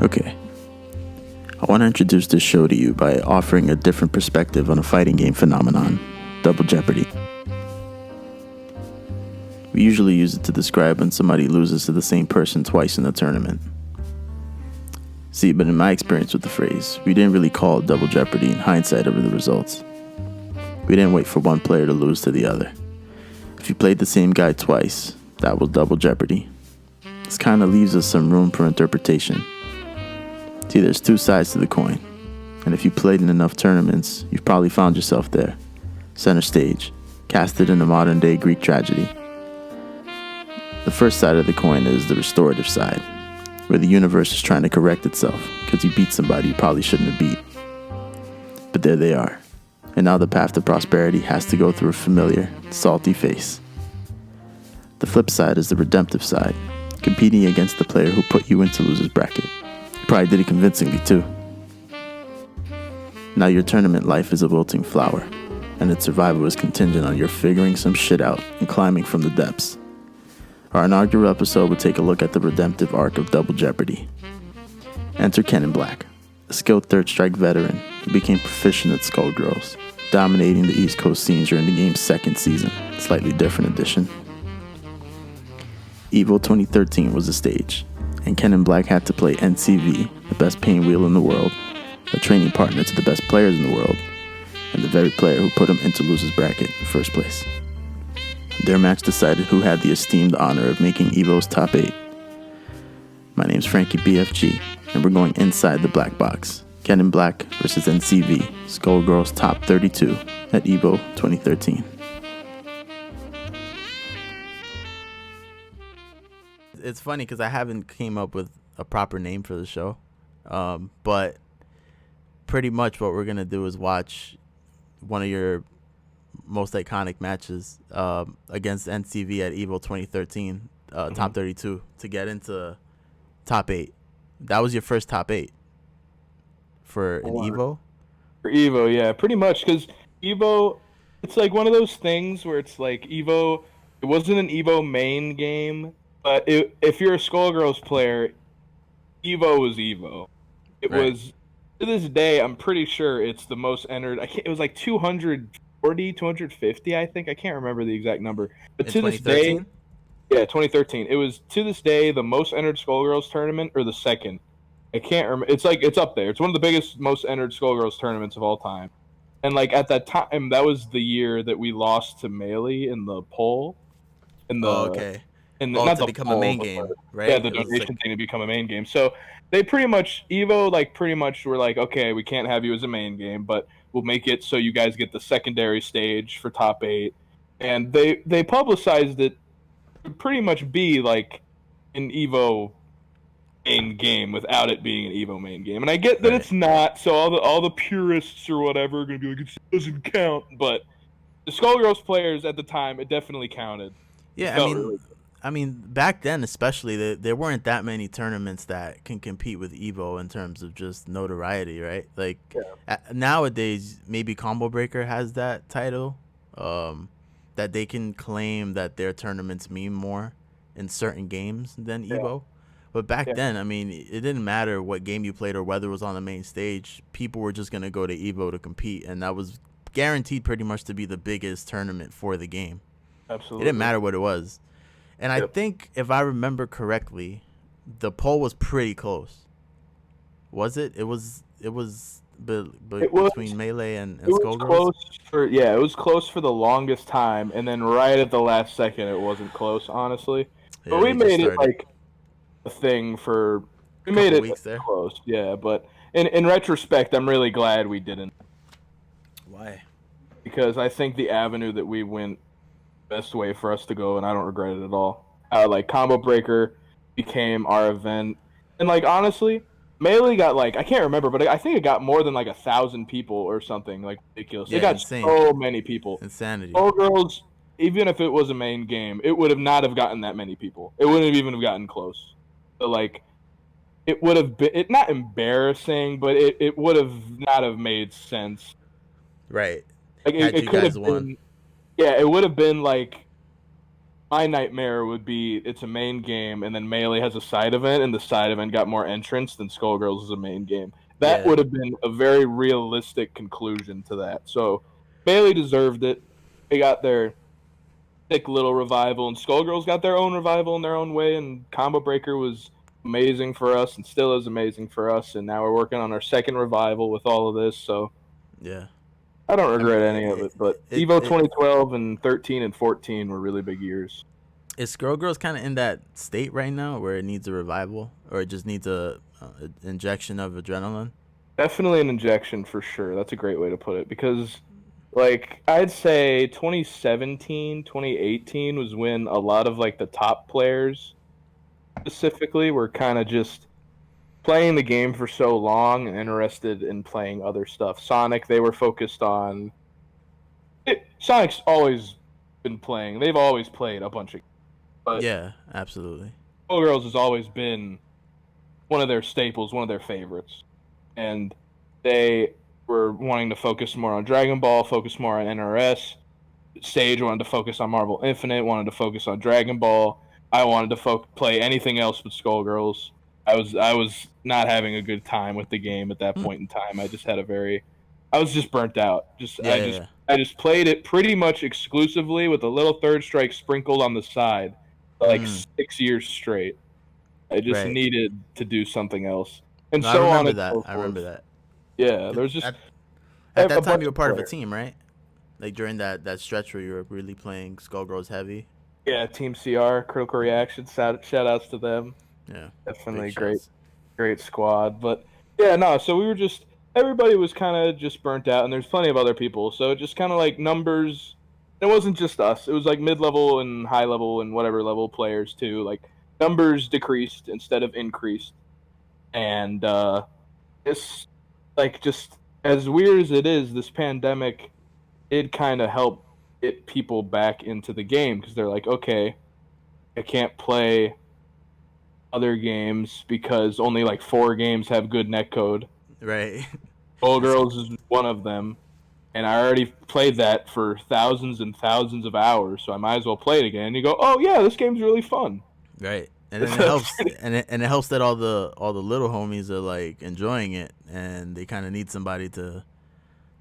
Okay. I want to introduce this show to you by offering a different perspective on a fighting game phenomenon, Double Jeopardy. We usually use it to describe when somebody loses to the same person twice in a tournament. See, but in my experience with the phrase, we didn't really call it Double Jeopardy in hindsight over the results. We didn't wait for one player to lose to the other. If you played the same guy twice, that was Double Jeopardy. This kind of leaves us some room for interpretation. See, there's two sides to the coin, and if you played in enough tournaments, you've probably found yourself there, center stage, casted in a modern-day Greek tragedy. The first side of the coin is the restorative side, where the universe is trying to correct itself because you beat somebody you probably shouldn't have beat. But there they are, and now the path to prosperity has to go through a familiar, salty face. The flip side is the redemptive side, competing against the player who put you into loser's bracket. You probably did it convincingly too. Now your tournament life is a wilting flower, and its survival is contingent on your figuring some shit out and climbing from the depths. Our inaugural episode will take a look at the redemptive arc of Double Jeopardy. Enter Keninblack, a skilled third strike veteran who became proficient at Skullgirls, dominating the East Coast scene during the game's second season, slightly different edition. EVO 2013 was the stage, and Keninblack had to play NCV, the best pain wheel in the world, a training partner to the best players in the world, and the very player who put him into loser's bracket in the first place. Their match decided who had the esteemed honor of making EVO's top 8. My name's Frankie BFG, and we're going inside the BlackBox. Keninblack versus NCV, Skullgirls top 32 at EVO 2013. It's funny because I haven't came up with a proper name for the show, but pretty much what we're going to do is watch one of your most iconic matches against NCV at EVO 2013, top 32, to get into top 8. That was your first top 8 for an EVO? For EVO, yeah, pretty much, because EVO, it's like one of those things where it's like EVO, it wasn't an EVO main game, but if you're a Skullgirls player, EVO was EVO. It was, to this day, I'm pretty sure it's the most entered. It was like 240, 250, I think. I can't remember the exact number. But In to 2013? this day, yeah, 2013. It was, to this day, the most entered Skullgirls tournament, or the second. I can't remember. It's like, it's up there. It's one of the biggest, most entered Skullgirls tournaments of all time. And like at that time, that was the year that we lost to Melee in the poll. Okay. Not to become a main game, right? Yeah, the donation thing to become a main game. So they pretty much, EVO, like, pretty much were like, okay, we can't have you as a main game, but we'll make it so you guys get the secondary stage for top 8. And they publicized it to pretty much be like an EVO main game without it being an EVO main game. And I get that it's not, so all the purists or whatever are going to be like, it doesn't count. But the Skullgirls players at the time, it definitely counted. Yeah, I mean, back then especially, there weren't that many tournaments that can compete with EVO in terms of just notoriety, right? Like, nowadays, maybe Combo Breaker has that title, that they can claim that their tournaments mean more in certain games than EVO. But back then, I mean, it didn't matter what game you played or whether it was on the main stage. People were just going to go to EVO to compete, and that was guaranteed pretty much to be the biggest tournament for the game. Absolutely. It didn't matter what it was. And I think, if I remember correctly, the poll was pretty close. Was it? It was between Melee and Skullgirls? It was close for the longest time, and then right at the last second, it wasn't close, honestly. But we made it like a thing for... We made it weeks there. Close, yeah. But in retrospect, I'm really glad we didn't. Why? Because I think the avenue that we went, best way for us to go, and I don't regret it at all. Like, Combo Breaker became our event, and like, honestly, Melee got, like, I can't remember, but I think it got more than like 1,000 people or something, like, ridiculous. Yeah, it got insane. So many people. Insanity. Skullgirls, even if it was a main game, it would have not have gotten that many people. It wouldn't have even have gotten close. So like, it would have been, not embarrassing, but it would have not have made sense. Right. Like, it could have been. Yeah, it would have been like my nightmare would be it's a main game and then Melee has a side event and the side event got more entrants than Skullgirls is a main game. That Yeah, would have been a very realistic conclusion to that. So Melee deserved it. They got their thick little revival, and Skullgirls got their own revival in their own way, and Combo Breaker was amazing for us and still is amazing for us, and now we're working on our second revival with all of this, so yeah. I don't I mean, regret any of it, but it, Evo it 2012 and 13 and 14 were really big years. is Scroll Girls kind of in that state right now where it needs a revival, or it just needs a injection of adrenaline. Definitely an injection for sure. That's a great way to put it because like I'd say 2017, 2018 was when a lot of like the top players specifically were kind of just playing the game for so long and interested in playing other stuff. Sonic, they were focused on Sonic's always been playing. They've always played a bunch of games, but Yeah, absolutely. Girls has always been one of their staples, one of their favorites. And they were wanting to focus more on Dragon Ball, focus more on NRS. Sage wanted to focus on Marvel Infinite, wanted to focus on Dragon Ball. I wanted to play anything else but Skullgirls. I was not having a good time with the game at that Hmm. point in time. I was just burnt out. Yeah, yeah, yeah. I just played it pretty much exclusively with a little third strike sprinkled on the side for like Mm, 6 years straight. I just right. needed to do something else. And No, I so on remember and that. so I remember forth. that. Yeah, 'Cause there's just at a that time, bunch you were of part of a players. team, right? Like during that stretch where you were really playing Skullgirls heavy. Yeah, Team CR, Critical Reaction, shout outs to them. Yeah, big Definitely shots. great squad. But yeah, no, so we were just, everybody was kind of just burnt out, and there's plenty of other people. So it just kind of like numbers, it wasn't just us, it was like mid level and high level and whatever level players too. Like numbers decreased instead of increased. And it's like just as weird as it is, this pandemic did kind of help get people back into the game because they're like, okay, I can't play other games because only like 4 games have good netcode. Right. Old It's Girls is one of them, and I already played that for thousands and thousands of hours, so I might as well play it again. And you go, oh yeah, this game's really fun. right. And then it helps, and it helps that all the little homies are like enjoying it, and they kind of need somebody to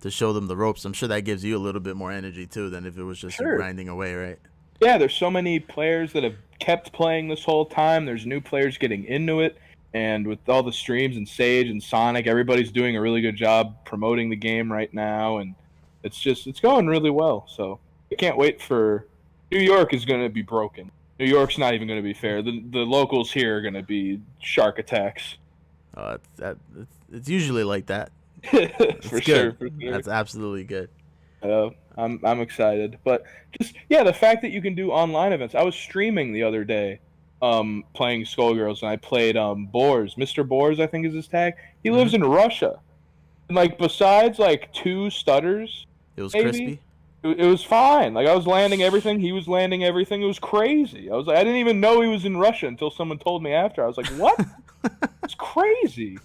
show them the ropes. I'm sure that gives you a little bit more energy too than if it was just you Sure. grinding away, right? Yeah, there's so many players that have kept playing this whole time. There's new players getting into it, and with all the streams and Sage and Sonic, everybody's doing a really good job promoting the game right now, and it's going really well. So I can't wait for New York is going to be broken. New York's not even going to be fair. The locals here are going to be shark attacks. It's usually like that. It's For sure, good. for sure. That's absolutely good. I'm excited, but just yeah, the fact that you can do online events. I was streaming the other day, playing Skullgirls, and I played Boars. Mr. Boars, I think is his tag. He Hmm. lives in Russia, and like besides like 2 stutters, It was maybe crispy. it was fine. Like I was landing everything, he was landing everything. It was crazy. I was like, I didn't even know he was in Russia until someone told me after. I was like, what? It's crazy.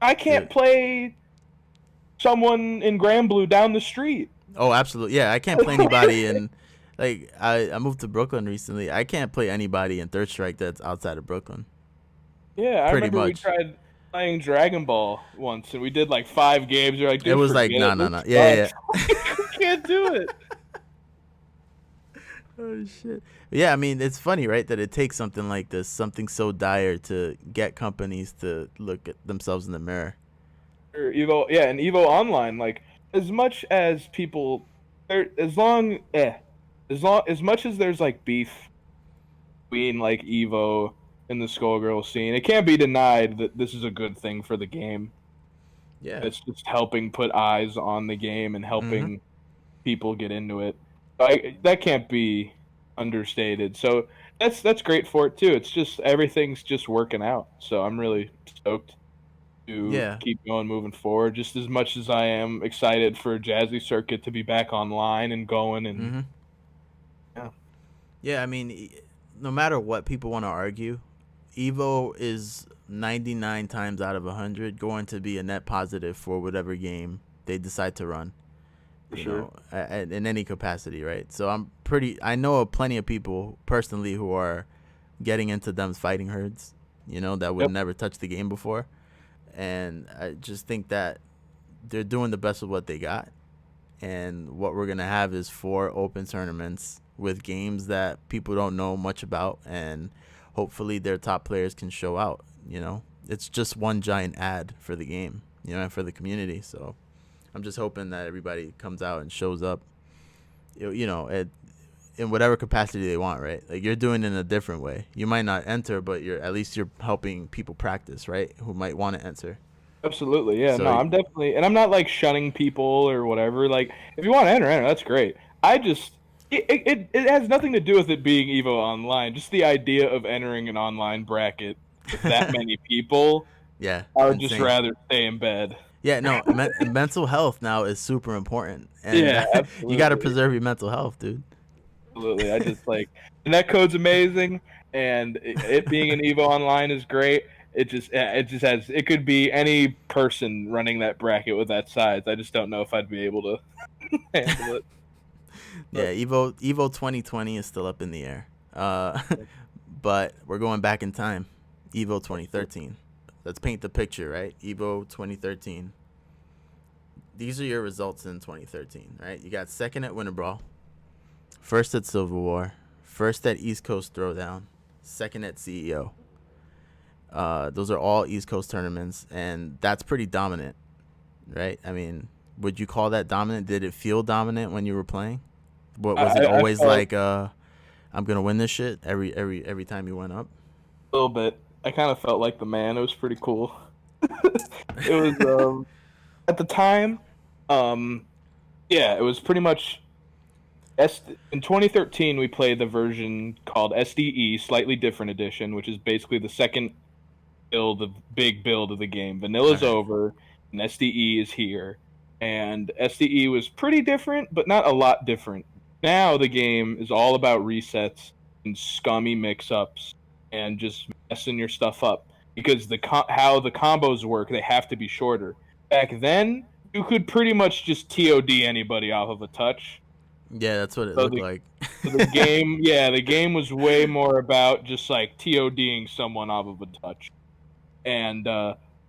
I Yeah. can't play someone in Granblue down the street. Oh, absolutely. Yeah, I can't play anybody in. Like I moved to Brooklyn recently. I can't play anybody in Third Strike that's outside of Brooklyn. Yeah, I Pretty remember we much. tried playing Dragon Ball once, and we did like 5 games. You're like, It dude, was like forget no, it. no, This no. Yeah, yeah, sucks. yeah. We can't do it. Oh shit. Yeah, I mean it's funny, right? That it takes something like this, something so dire, to get companies to look at themselves in the mirror. Or Evo, yeah, and Evo Online, like as much as people, as much as there's like beef between like Evo and the Skullgirl scene, it can't be denied that this is a good thing for the game. Yeah. It's just helping put eyes on the game and Mhm. helping people get into it. That can't be understated. So that's great for it too. It's just everything's just working out. So I'm really stoked to Yeah. keep going moving forward. Just as much as I am excited for Jazzy Circuit to be back online and going and Mhm. yeah. Yeah, I mean, no matter what people want to argue, Evo is 99 times out of 100 going to be a net positive for whatever game they decide to run. For sure. in any capacity, right? So I know plenty of people personally who are getting into them fighting herds, that would Yep. never touch the game before. And I just think that they're doing the best with what they got. And what we're going to have is 4 open tournaments with games that people don't know much about. And hopefully their top players can show out, It's just one giant ad for the game, and for the community. So I'm just hoping that everybody comes out and shows up, in whatever capacity they want, right? Like, you're doing it in a different way. You might not enter, but at least you're helping people practice, right? Who might want to enter. Absolutely, yeah. No, So I'm definitely, and I'm not like shunning people or whatever. Like, if you want to enter, that's great. I just, it has nothing to do with it being Evo Online. Just the idea of entering an online bracket with that many people, yeah, I would just insane. rather stay in bed. Yeah, no, mental health now is super important, and Yeah, you got to absolutely, preserve your mental health, dude. absolutely. I just like the net code's amazing, and it being an Evo Online is great. It just has, it could be any person running that bracket with that size. I just don't know if I'd be able to handle it. Yeah, But Evo 2020 is still up in the air, but we're going back in time. Evo 2013. Let's paint the picture, right? Evo 2013. These are your results in 2013, right? You got second at Winter Brawl, first at Civil War, first at East Coast Throwdown, second at CEO. Those are all East Coast tournaments, and that's pretty dominant, right? I mean, would you call that dominant? Did it feel dominant when you were playing? What was it I always felt like? I'm gonna win this shit every time you went up. a little bit. I kind of felt like the man. It was pretty cool. It was at the time, um, yeah, it was pretty much in 2013 we played the version called SDE, slightly different edition, which is basically the second big build of the game. All Vanilla's right. over, and SDE is here. And SDE was pretty different, but not a lot different. Now the game is all about resets and scummy mix-ups and just messing your stuff up because how the combos work, they have to be shorter. Back then, you could pretty much just TOD anybody off of a touch. Yeah, that's what it So looked the like. so the game, yeah, the game was way more about just like TODing someone off of a touch. And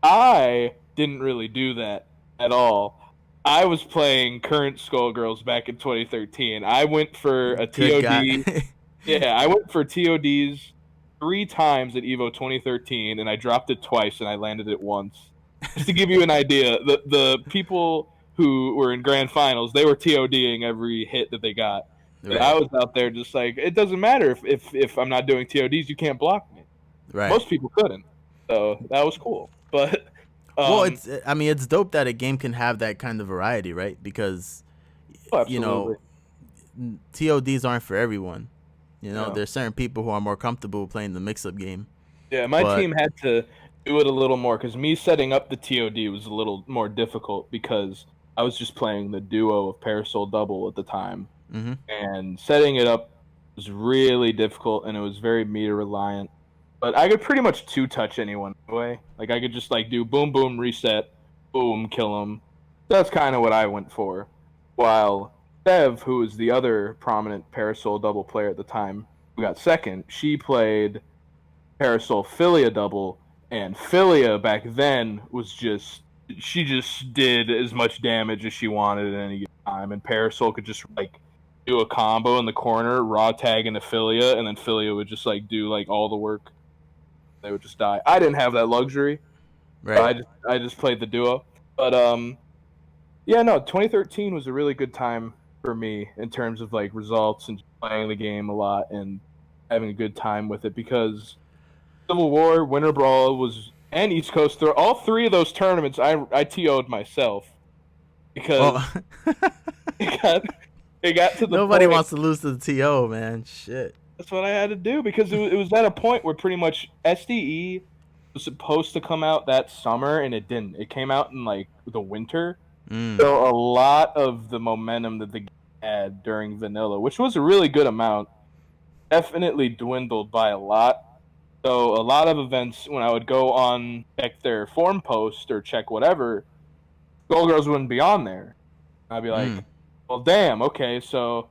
I didn't really do that at all. I was playing current Skullgirls back in 2013. I went for a Good guy. TOD. Yeah, I went for TODs 3 times at Evo 2013, and I dropped it twice, and I landed it once. Just to give you an idea, the people who were in grand finals, they were TODing every hit that they got. And I Right. was out there just like, it doesn't matter if I'm not doing TODs, you can't block me. Right. Most people couldn't, so that was cool. But Well, um, it's dope that a game can have that kind of variety, right? Because oh, you absolutely, know, TODs aren't for everyone. no, There's certain people who are more comfortable playing the mix-up game. yeah. My But team had to do it a little more because me setting up the TOD was a little more difficult because I was just playing the duo of Parasol Double at the time, hmm and setting it up was really difficult and it was very meter reliant. But I could pretty much two touch anyone anyway. Like I could just like do boom boom reset, boom kill them. That's kind of what I went for. While Bev, who was the other prominent Parasol double player at the time, who got second, she played Parasol Philia double, and Philia back then was just she just did as much damage as she wanted at any given time, and Parasol could just like do a combo in the corner, raw tag into Philia, and then Philia would just like do like all the work. They would just die. I didn't have that luxury. right. I just played the duo. But yeah, no, 2013 was a really good time for me in terms of like results and playing the game a lot and having a good time with it because Civil War, Winter Brawl was and East Coast Throw. All 3 of those tournaments I TO'd myself Well, because it got it got to the nobody point. wants to lose to the TO, man. Shit. That's what I had to do because it was at a point where pretty much SDE was supposed to come out that summer and it didn't. It came out in like the winter. Mm. So a lot of the momentum that the game had during vanilla, which was a really good amount, definitely dwindled by a lot. So a lot of events, when I would go on check their forum post or check whatever, Skullgirls wouldn't be on there. I'd be like, Mm. well, damn, okay, so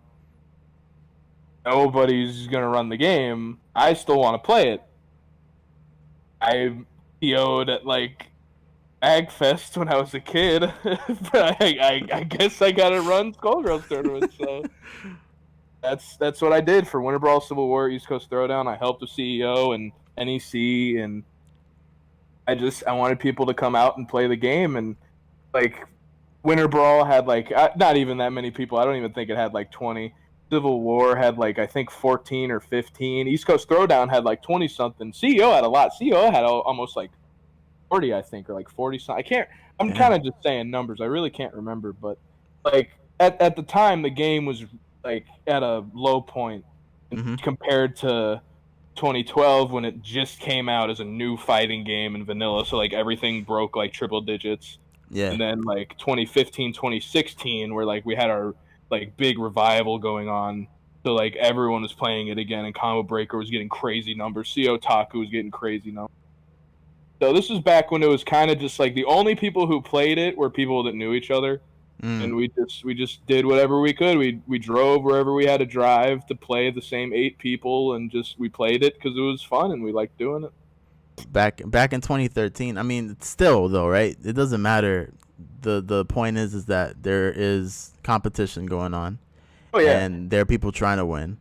nobody's gonna run the game. I still want to play it. I PO'd at like Agfest when I was a kid, but I guess I gotta run Skullgirls tournaments. So that's what I did for Winter Brawl Civil War East Coast Throwdown. I helped the CEO and NEC, and I wanted people to come out and play the game. And like Winter Brawl had like not even that many people. I don't even think it had like 20. Civil War had like I think 14 or 15. East Coast Throwdown had like 20 something. CEO had a lot. CEO had almost like 40, I think, or like 40 something. I can't. I'm kind Damn. of just saying numbers. I really can't remember, but like at the time, the game was like at a low point Mm-hmm. compared to 2012 when it just came out as a new fighting game in vanilla. So like everything broke like triple digits, Yeah. and then like 2015, 2016, where like we had our like big revival going on. So like everyone was playing it again, and Combo Breaker was getting crazy numbers. CO Taku was getting crazy numbers. So this was back when it was kind of just like the only people who played it were people that knew each other, Mm. and we just did whatever we could. We drove wherever we had to drive to play the same 8 people, and just we played it because it was fun and we liked doing it. Back in 2013. I mean, still though, right? It doesn't matter. The point is that there is competition going on, Oh yeah, and there are people trying to win.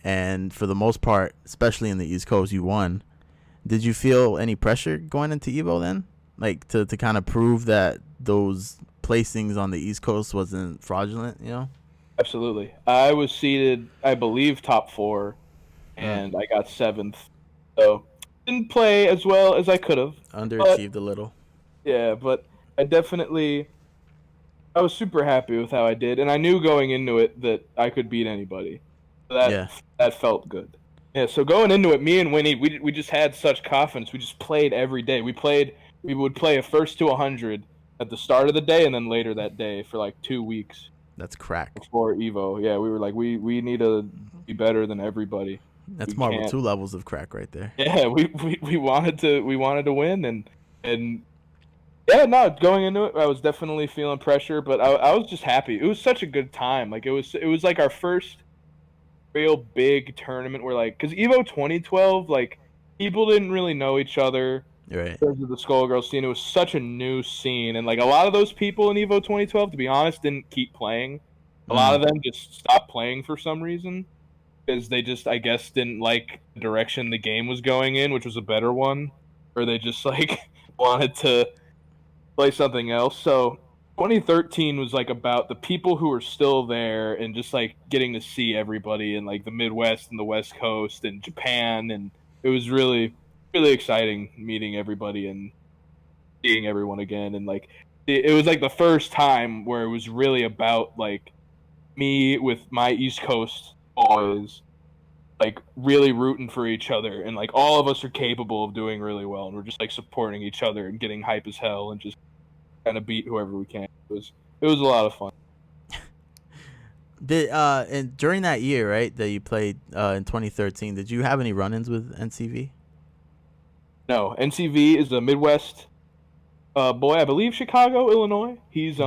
And for the most part, especially in the East Coast, you won. Did you feel any pressure going into Evo then? Like to kind of prove that those placings on the East Coast wasn't fraudulent, you know? absolutely. I was seated, I believe, top 4, Mm. and I got 7th. So didn't play as well as I could have, but Underachieved a little. yeah, but I definitely I was super happy with how I did, and I knew going into it that I could beat anybody. So Yeah. that felt good. Yeah, so going into it, me and Winnie, we just had such confidence. We just played every day. We would play a first to 100 at the start of the day, and then later that day for like 2 weeks That's crack. before Evo. Yeah, we were like, we need to be better than everybody. That's We Marvel can't. 2 levels of crack right there. Yeah, we wanted to win, and yeah, no, going into it, I was definitely feeling pressure, but I was just happy. It was such a good time. Like it was like our first real big tournament where like because Evo 2012, like people didn't really know each other You're right. because of the Skullgirls scene. It was such a new scene, and like a lot of those people in Evo 2012, to be honest, didn't keep playing. A lot Mm. of them just stopped playing for some reason because they just, I guess, didn't like the direction the game was going in, which was a better one, or they just like wanted to play something else. So 2013 was like about the people who were still there and just like getting to see everybody in like the Midwest and the West Coast and Japan, and it was really really exciting meeting everybody and seeing everyone again. And like it was like the first time where it was really about like me with my East Coast boys like really rooting for each other, and like all of us are capable of doing really well, and we're just like supporting each other and getting hype as hell and just kind of beat whoever we can. It was a lot of fun. Did and during that year, right, that you played in 2013, did you have any run-ins with NCV? No, NCV is a Midwest boy. I believe Chicago, Illinois. He's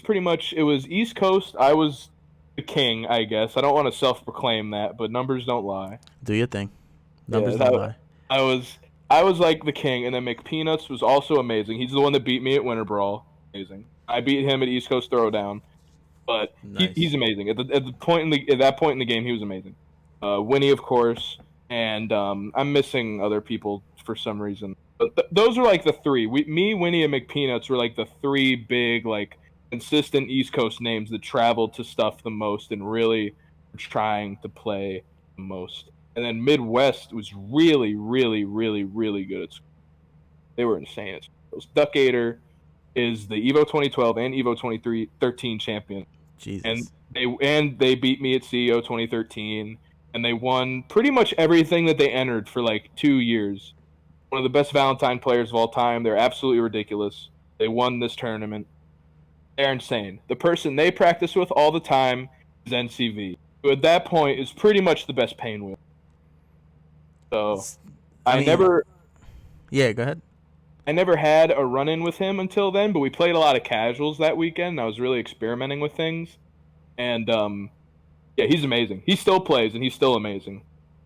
pretty much, it was East Coast. I was the king, I guess. I don't want to self-proclaim that, but numbers don't lie. Do your thing. Yeah, Numbers don't lie. I was I was like the king, and then McPeanuts was also amazing. He's the one that beat me at Winter Brawl. Amazing. I beat him at East Coast Throwdown, but he's Nice. amazing. At that point in the game, he was amazing. Winnie, of course, and I'm missing other people for some reason. But those are like the three. Me, Winnie, and McPeanuts were like the three big, like consistent East Coast names that traveled to stuff the most and really were trying to play the most. And then Midwest was really, really, really, really good at school. They were insane at schools. Duck Gator is the Evo 2012 and Evo 2013 champion, and Jesus. they beat me at CEO 2013, and they won pretty much everything that they entered for like 2 years. One of the best Valentine players of all time. They're absolutely ridiculous. They won this tournament. They're insane. The person they practice with all the time is NCV, who at that point is pretty much the best pain wheel. So I I mean, never yeah, go ahead. I never had a run-in with him until then, but we played a lot of casuals that weekend. And I was really experimenting with things, and yeah, he's amazing. He still plays, and he's still amazing.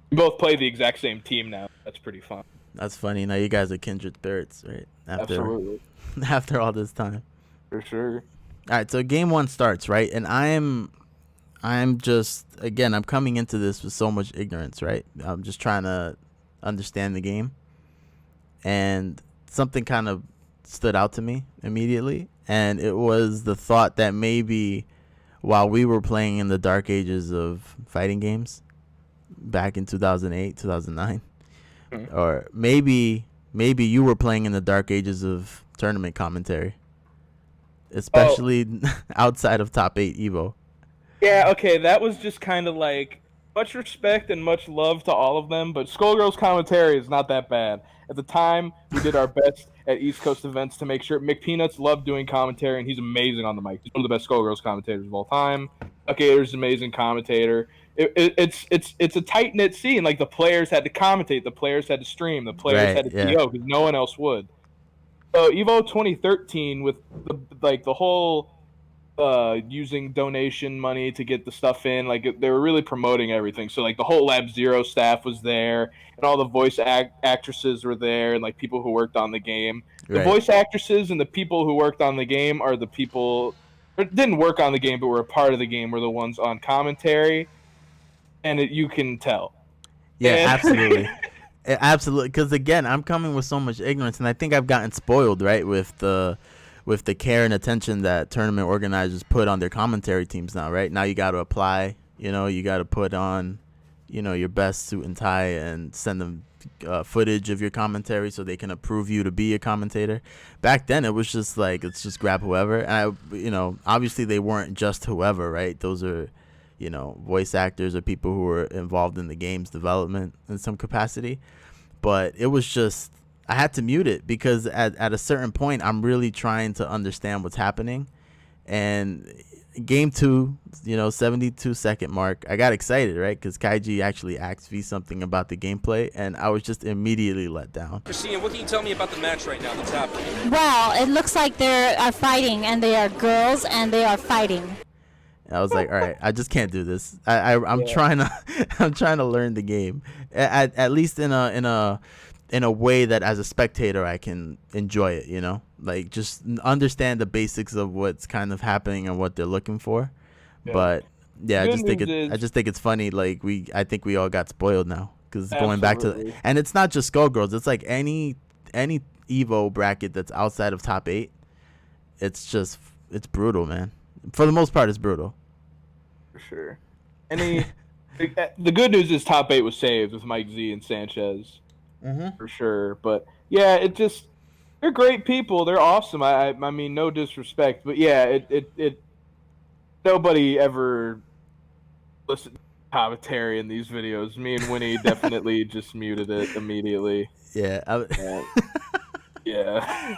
We both play the exact same team now. That's pretty fun. That's funny. Now you guys are kindred spirits, right? After Absolutely, after all this time. for sure. All right, so game one starts, right? And I'm just, again, I'm coming into this with so much ignorance, right? I'm just trying to understand the game, and something kind of stood out to me immediately, and it was the thought that maybe while we were playing in the dark ages of fighting games back in 2008, 2009, or maybe you were playing in the dark ages of tournament commentary, especially outside of top 8 Evo. Yeah, okay, that was just kind of like much respect and much love to all of them, but Skullgirls commentary is not that bad. At the time, we did our best at East Coast events to make sure. McPeanuts loved doing commentary, and he's amazing on the mic. He's one of the best Skullgirls commentators of all time. Gator's an amazing commentator. It's a tight knit scene. Like the players had to commentate, the players had to stream, the players Right, had to yeah. TO because no one else would. So Evo 2013 with the whole using donation money to get the stuff in. Like they were really promoting everything. So like the whole Lab Zero staff was there, and all the voice actresses were there, and like people who worked on the game. The Right. voice actresses and the people who worked on the game are the people that didn't work on the game but were a part of the game. Were the ones on commentary, and you can tell. Yeah, And- absolutely. Absolutely, because again, I'm coming with so much ignorance, and I think I've gotten spoiled, right, with the care and attention that tournament organizers put on their commentary teams now, right? Now you got to apply, you got to put on, your best suit and tie and send them footage of your commentary so they can approve you to be a commentator. Back then, it was just like, let's just grab whoever. And obviously they weren't just whoever, right? Those are, voice actors or people who were involved in the game's development in some capacity. But it was just, I had to mute it because at a certain point, I'm really trying to understand what's happening. And game 2, 72-second mark, I got excited, right? Because Kaiji actually asked me something about the gameplay, and I was just immediately let down. Christine, what can you tell me about the match right now that's happening? Well, it looks like they are fighting, and they are girls, and they are fighting. I was like, all right, I just can't do this. I'm trying to learn the game, at least in a way that as a spectator I can enjoy it. Like just understand the basics of what's kind of happening and what they're looking for. Yeah. But yeah, I just think it's funny. Like I think we all got spoiled now because going back to, and it's not just Skullgirls. It's like any Evo bracket that's outside of top 8. It's brutal, man. For the most part, it's brutal. For sure. And the good news is top 8 was saved with Mike Z and Sanchez. For sure. But yeah, they're great people. They're awesome. I mean, no disrespect, but yeah, it nobody ever listened to commentary in these videos. Me and Winnie definitely just muted it immediately. Yeah. Yeah.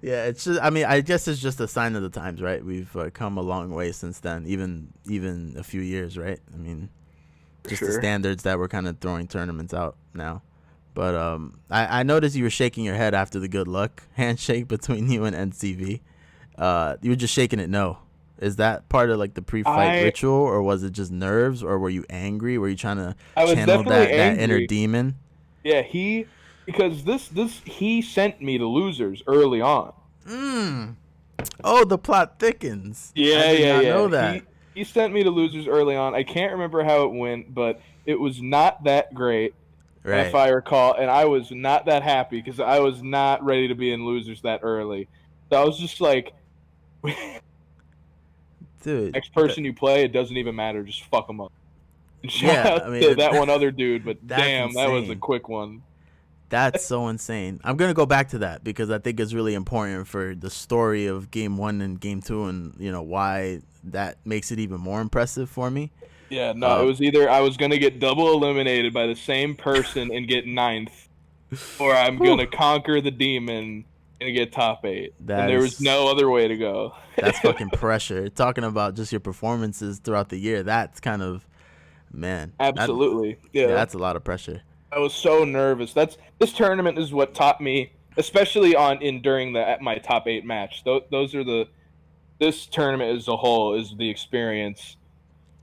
Yeah, it's just, I mean, I guess it's just a sign of the times, right? We've come a long way since then, even a few years, right? I mean, just the standards that we're kind of throwing tournaments out now. But I noticed you were shaking your head after the good luck handshake between you and NCV. You were just shaking it no. Is that part of like the pre-fight ritual, or was it just nerves, or were you angry? Were you trying to channel that inner demon? Yeah, because he sent me to losers early on. Oh, the plot thickens. Yeah, I did not know that. He sent me to losers early on. I can't remember how it went, but it was not that great, if I recall. And I was not that happy because I was not ready to be in losers that early. So I was just like, dude, next person you play, it doesn't even matter. Just fuck them up. And shout out to that one other dude, but damn, that was a quick one. That's so insane. I'm going to go back to that because I think it's really important for the story of game 1 and game 2 and, why that makes it even more impressive for me. Yeah, no, it was either I was going to get double eliminated by the same person and get 9th, or I'm going to conquer the demon and get top 8. And there was no other way to go. That's fucking pressure. Talking about just your performances throughout the year, that's kind of, man. Absolutely. Yeah, that's a lot of pressure. I was so nervous. This tournament is what taught me especially during my top 8 match. Those are this tournament as a whole is the experience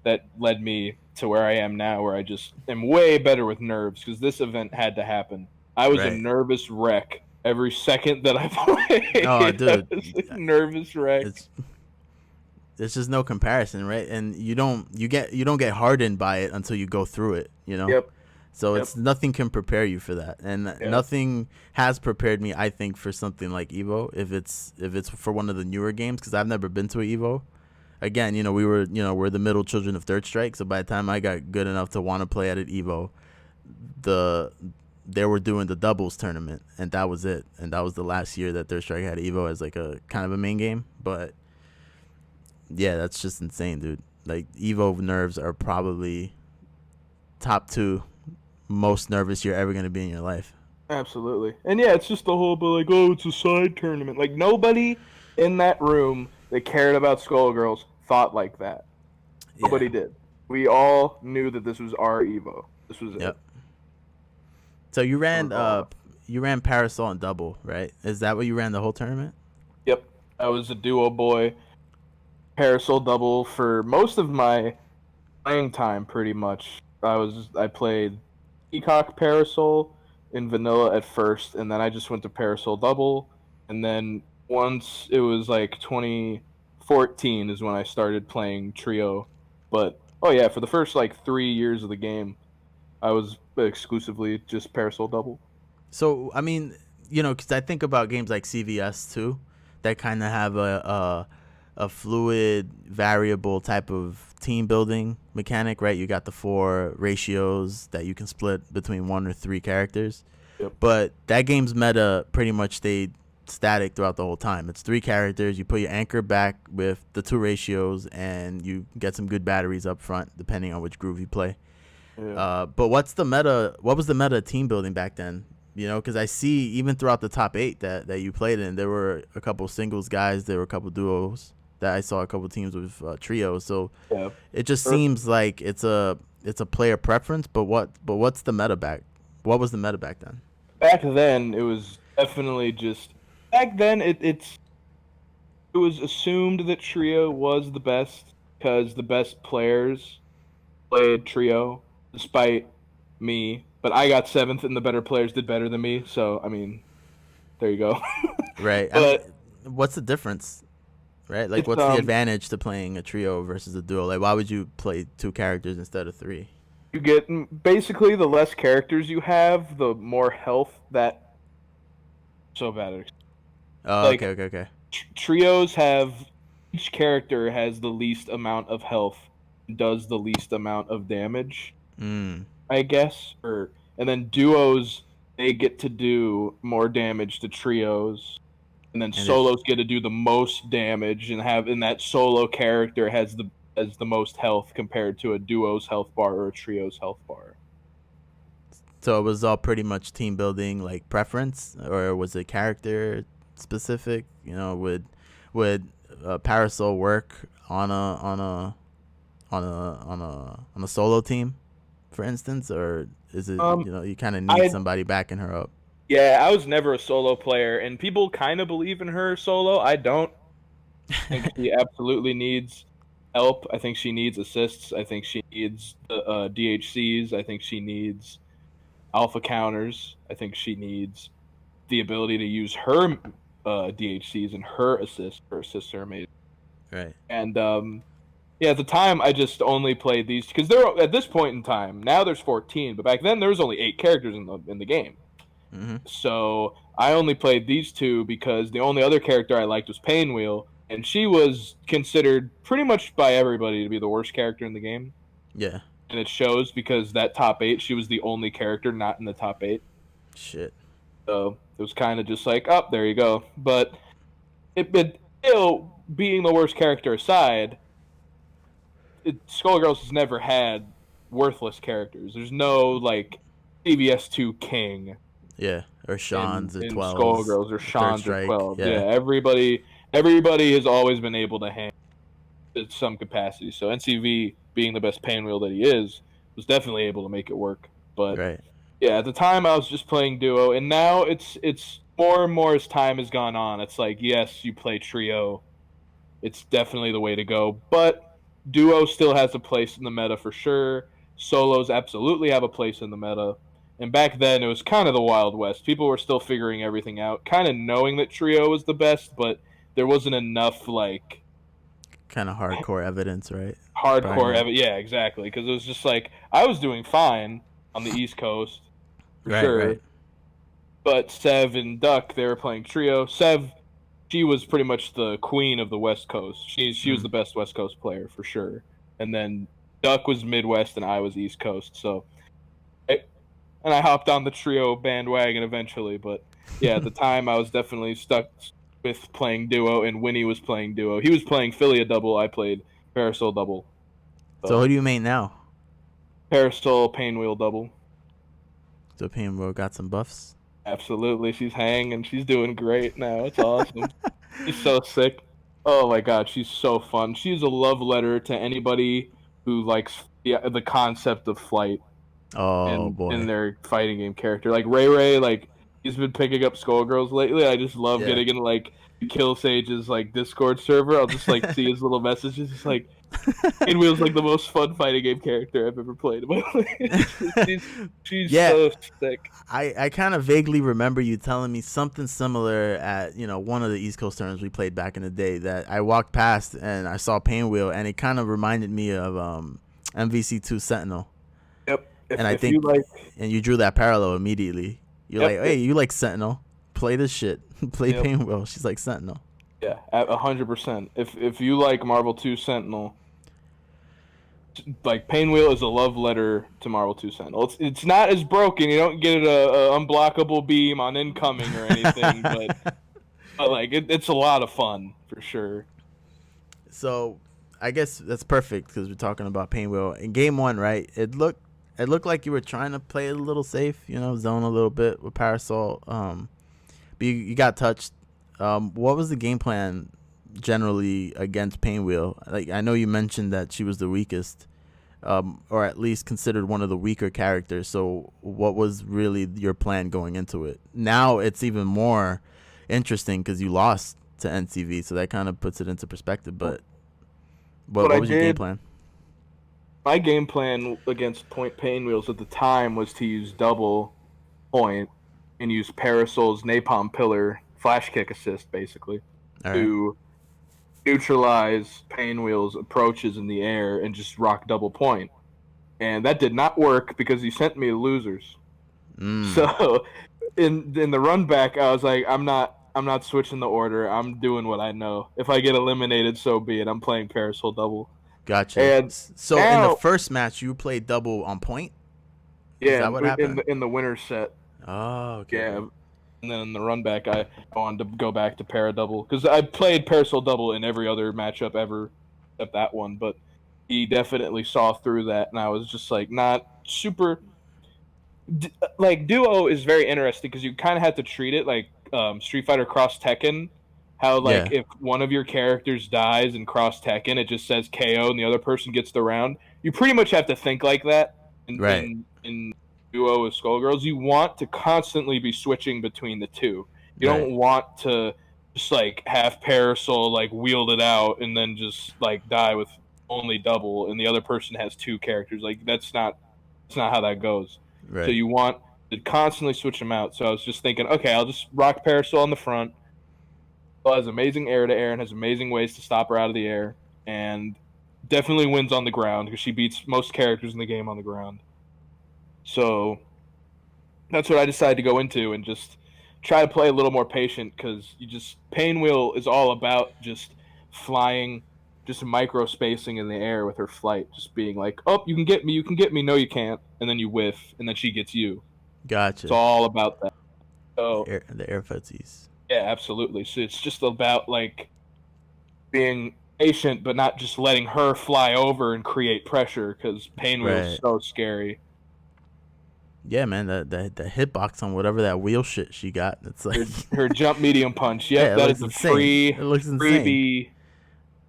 that led me to where I am now, where I just am way better with nerves because this event had to happen. I was a Right. nervous wreck every second that I played. Oh, dude, I was a nervous wreck. It's just no comparison, right? And you don't get hardened by it until you go through it, you know. Yep. So it's nothing can prepare you for that, and nothing has prepared me, I think, for something like Evo. If it's for one of the newer games, because I've never been to an Evo. Again, we're the middle children of Third Strike. So by the time I got good enough to want to play at an Evo, they were doing the doubles tournament, and that was it. And that was the last year that Third Strike had Evo as like a kind of a main game. But yeah, that's just insane, dude. Like Evo nerves are probably top 2 most nervous you're ever going to be in your life. Absolutely. And yeah, it's just the whole, but like, oh, it's a side tournament. Like, nobody in that room that cared about Skullgirls thought like that. Yeah. Nobody did. We all knew that this was our Evo. This was it. So you ran Parasol and double, right? Is that what you ran the whole tournament? Yep. I was a duo boy. Parasol double for most of my playing time, pretty much. I played Peacock Parasol in vanilla at first, and then I just went to Parasol double, and then once it was like 2014 is when I started playing trio. But for the first like 3 years of the game, I was exclusively just Parasol double. So I mean, because I think about games like CVS too, that kind of have a fluid, variable type of team building mechanic, right? You got the 4 ratios that you can split between 1 or 3 characters. Yep. But that game's meta pretty much stayed static throughout the whole time. It's 3 characters. You put your anchor back with the 2 ratios, and you get some good batteries up front, depending on which groove you play. Yeah. But what was the meta team building back then? Because I see even throughout the top 8 that you played in, there were a couple singles guys, there were a couple duos. That I saw a couple teams with trios, so it just seems like it's a player preference. But what's the meta back? What was the meta back then? Back then, it was definitely just back then. It was assumed that trio was the best because the best players played trio, despite me. But I got 7th, and the better players did better than me. So I mean, there you go. Right. But what's the difference? Right, like what's the advantage to playing a trio versus a duo? Like, why would you play 2 characters instead of 3? You get basically the less characters you have, the more health that. So bad. Oh, like, okay. Trios have each character has the least amount of health, does the least amount of damage. I guess, and then duos they get to do more damage to trios. And then solos get to do the most damage, and that solo character has the most health compared to a duo's health bar or a trio's health bar. So it was all pretty much team building, like preference, or was it character specific? Would Parasol work on a solo team, for instance, or is it you kind of need somebody backing her up? Yeah, I was never a solo player, and people kind of believe in her solo. I don't. I think she absolutely needs help. I think she needs assists. I think she needs DHCs. I think she needs alpha counters. I think she needs the ability to use her DHCs and her assists. Her assists are amazing. Right. And at the time, I just only played these because they're at this point in time. Now there's 14, but back then there was only 8 characters in the game. Mm-hmm. So I only played these 2 because the only other character I liked was Painwheel, and she was considered pretty much by everybody to be the worst character in the game. Yeah. And it shows because that top 8, she was the only character not in the top 8. Shit. So it was kind of just like, oh, there you go. But it still, being the worst character aside, Skullgirls has never had worthless characters. There's no, like, CVS2 King. Yeah, or Sean's or 12. Skullgirls or Sean's or 12. Yeah, everybody has always been able to handle in some capacity. So NCV, being the best Painwheel that he is, was definitely able to make it work. But Yeah, at the time I was just playing duo, and now it's more and more as time has gone on. It's like, yes, you play trio. It's definitely the way to go, but duo still has a place in the meta for sure. Solos absolutely have a place in the meta. And back then it was kind of the Wild West. People were still figuring everything out, kind of knowing that trio was the best, but there wasn't enough like Kind of hardcore evidence, right? hardcore yeah, exactly, because it was just like I was doing fine on the East Coast for sure. Right. But Sev and Duck, they were playing trio. Sev, she was pretty much the queen of the West Coast. She was the best West Coast player for sure. And then Duck was Midwest and I was East Coast. So, and I hopped on the trio bandwagon eventually. But yeah, at the time I was definitely stuck with playing duo, and Winnie was playing duo. He was playing Philia double. I played Parasol double. So who do you main now? Parasol Painwheel double. So Painwheel got some buffs. Absolutely, she's hanging. She's doing great now. It's awesome. She's so sick. Oh my god, she's so fun. She's a love letter to anybody who likes the concept of flight. Oh boy. In their fighting game character, like Ray, like he's been picking up Skullgirls lately. I just love getting in like Kill Sage's like Discord server. I'll just like see his little messages. It's like Pinwheel's like the most fun fighting game character I've ever played. She's so sick. I kind of vaguely remember you telling me something similar at one of the East Coast tournaments we played back in the day, that I walked past and I saw Painwheel and it kind of reminded me of MVC2 Sentinel. Yep. And I think and you drew that parallel immediately. You're like, hey, you like Sentinel? Play this shit. Play Painwheel. She's like Sentinel. Yeah, 100%. If you like Marvel 2 Sentinel, like Painwheel is a love letter to Marvel 2 Sentinel. It's not as broken. You don't get a unblockable beam on incoming or anything, but like it's a lot of fun for sure. So I guess that's perfect because we're talking about Painwheel. In game one, right? It looked like you were trying to play it a little safe, zone a little bit with Parasol. But you got touched. What was the game plan generally against Painwheel? Like, I know you mentioned that she was the weakest, or at least considered one of the weaker characters. So what was really your plan going into it? Now it's even more interesting because you lost to NCV, so that kind of puts it into perspective. But what was your game plan? My game plan against Painwheels at the time was to use double point and use Parasol's Napalm Pillar flash kick assist, basically, to neutralize Painwheel's approaches in the air and just rock double point. And that did not work because he sent me to losers. So in the run back, I was like, I'm not switching the order. I'm doing what I know. If I get eliminated, so be it. I'm playing Parasol double. Gotcha. And so now, in the first match, you played double on point? Yeah, is that what happened? In the winner's set. Oh, okay. Yeah, and then in the run back, I wanted to go back to para double because I played Parasol double in every other matchup ever except that one. But he definitely saw through that, and I was just like, not super. Like duo is very interesting because you kind of have to treat it like Street Fighter Cross Tekken. How like if one of your characters dies in Cross Tekken, it just says KO and the other person gets the round. You pretty much have to think like that. In duo with Skullgirls, you want to constantly be switching between the two. You don't want to just like have Parasol like wield it out and then just like die with only double and the other person has two characters. Like that's not how that goes. So you want to constantly switch them out. So I was just thinking, okay, I'll just rock Parasol on the front. Well, has amazing air to air and has amazing ways to stop her out of the air, and definitely wins on the ground because she beats most characters in the game on the ground. So that's what I decided to go into and just try to play a little more patient because Painwheel is all about just flying, just micro spacing in the air with her flight, just being like, oh, you can get me, no you can't, and then you whiff, and then she gets you. Gotcha. It's all about that. So the air footsies. Yeah, absolutely. So it's just about like being patient, but not just letting her fly over and create pressure because Painwheel is so scary. Yeah, man, the hitbox on whatever that wheel shit she got, it's like her jump medium punch. Yep, that is a